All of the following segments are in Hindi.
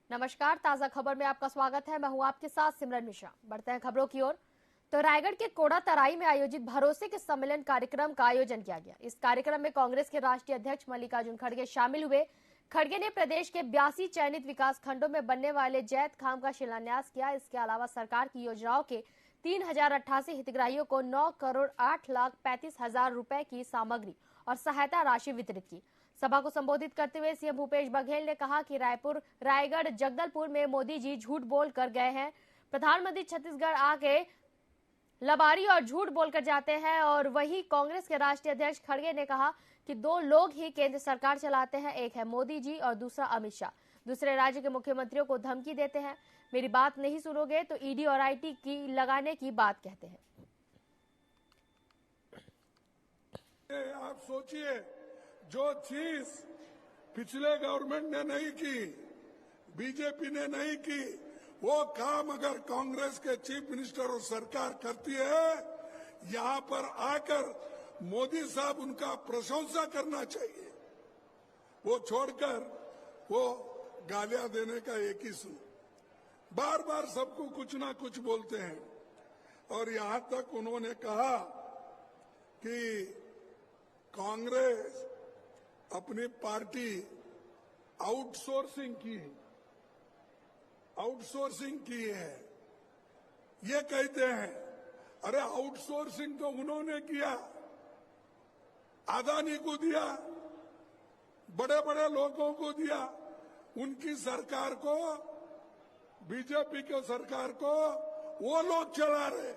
नमस्कार, ताजा खबर में आपका स्वागत है। मैं हूं आपके साथ सिमरन मिश्रा। बढ़ते हैं खबरों की ओर। तो रायगढ़ के कोड़ा तराई में आयोजित भरोसे के सम्मेलन कार्यक्रम का आयोजन किया गया। इस कार्यक्रम में कांग्रेस के राष्ट्रीय अध्यक्ष मल्लिकार्जुन खड़गे शामिल हुए। खड़गे ने प्रदेश के 82 चयनित विकास खंडों में बनने वाले जैत खाम का शिलान्यास किया। इसके अलावा सरकार की योजनाओं के 3088 हितग्राहियों को 9,08,35,000 रुपए की सामग्री और सहायता राशि वितरित की। सभा को संबोधित करते हुए सीएम भूपेश बघेल ने कहा कि रायगढ़ जगदलपुर में मोदी जी झूठ बोल कर गए हैं। प्रधानमंत्री छत्तीसगढ़ आके लबारी और झूठ बोलकर जाते हैं। और वही कांग्रेस के राष्ट्रीय अध्यक्ष खड़गे ने कहा कि दो लोग ही केंद्र सरकार चलाते हैं, एक है मोदी जी और दूसरा अमित शाह। दूसरे राज्य के मुख्यमंत्रियों को धमकी देते हैं, मेरी बात नहीं सुनोगे तो ईडी और आईटी की लगाने की बात कहते हैं। आप सोचिए, जो चीज पिछले गवर्नमेंट ने नहीं की, बीजेपी ने नहीं की, वो काम अगर कांग्रेस के चीफ मिनिस्टर और सरकार करती है, यहाँ पर आकर मोदी साहब उनका प्रशंसा करना चाहिए। वो छोड़कर वो गालियां देने का एक ही सुन, बार बार सबको कुछ ना कुछ बोलते हैं। और यहाँ तक उन्होंने कहा कि कांग्रेस अपनी पार्टी आउटसोर्सिंग की है। ये कहते हैं, अरे आउटसोर्सिंग तो उन्होंने किया, अदानी को दिया, बड़े बड़े लोगों को दिया, उनकी सरकार को, बीजेपी के सरकार को वो लोग चला रहे।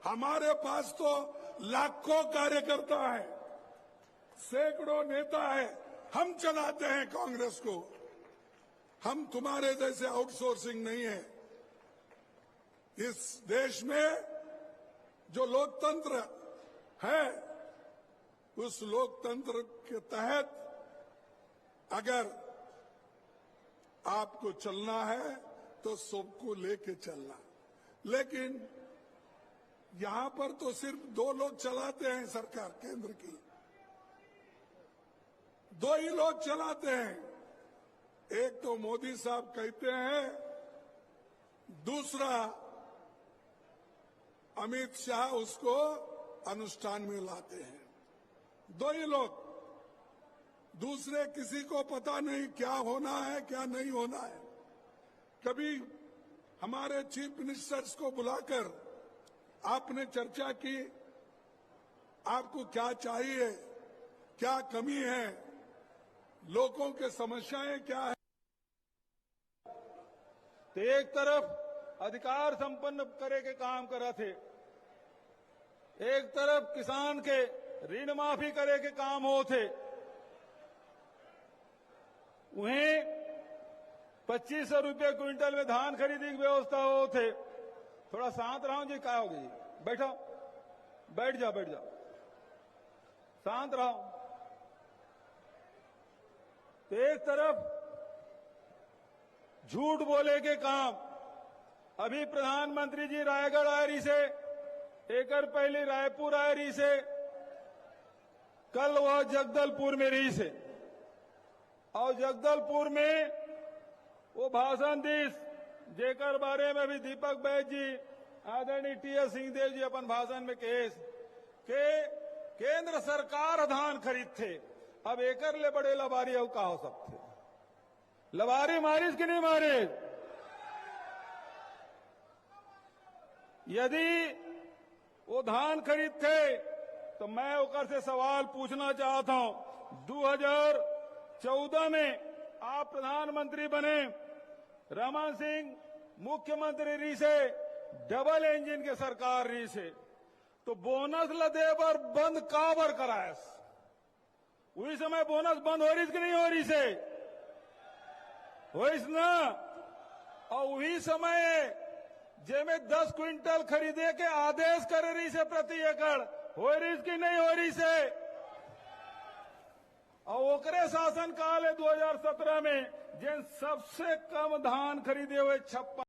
हमारे पास तो लाखों कार्यकर्ता है, सैकड़ों नेता है, हम चलाते हैं कांग्रेस को। हम तुम्हारे जैसे आउटसोर्सिंग नहीं है। इस देश में जो लोकतंत्र है, उस लोकतंत्र के तहत अगर आपको चलना है तो सबको लेके चलना। लेकिन यहां पर तो सिर्फ दो लोग चलाते हैं सरकार, केंद्र की दो ही लोग चलाते हैं। एक तो मोदी साहब कहते हैं, दूसरा अमित शाह उसको अनुष्ठान में लाते हैं। दो ही लोग, दूसरे किसी को पता नहीं क्या होना है क्या नहीं होना है। कभी हमारे चीफ मिनिस्टर्स को बुलाकर आपने चर्चा की, आपको क्या चाहिए, क्या कमी है, लोगों के समस्याएं क्या है। तो एक तरफ अधिकार संपन्न करे के काम करा थे, एक तरफ किसान के ऋण माफी करे के काम हो थे, उन्हें 2500 रुपये क्विंटल में धान खरीदी की व्यवस्था हो थे। थोड़ा शांत रहो जी, क्या हो गई, बैठो, बैठ जाओ, शांत रहो। तो एक तरफ झूठ बोले के काम, अभी प्रधानमंत्री जी रायगढ़ आए रही से, एकड़ पहले रायपुर आए रही से, कल वह जगदलपुर में रही से, और जगदलपुर में वो भाषण दी, जेकर बारे में भी दीपक बैद जी, आदरणीय टी.एस. सिंहदेव जी अपन भाषण में कहे कि केंद्र सरकार धान खरीद थे, अब एकर ले बड़े लबारी हो का हो सकते, लबारी मारिस कि नहीं मारिस। यदि वो धान खरीदते तो मैं ओकर से सवाल पूछना चाहता हूं। 2014 में आप प्रधानमंत्री बने, रमन सिंह मुख्यमंत्री रही से, डबल इंजन के सरकार रही से, तो बोनस लदे पर बंद काबर करायस। वही समय बोनस बंद हो रही कि नहीं हो रही से, होइस ना। और वही समय जेमे 10 क्विंटल खरीदे के आदेश कर रही से प्रति एकड़, हो रही कि नहीं हो रही से। और ओकरे शासन काल है 2017 में जिन सबसे कम धान खरीदे हुए 56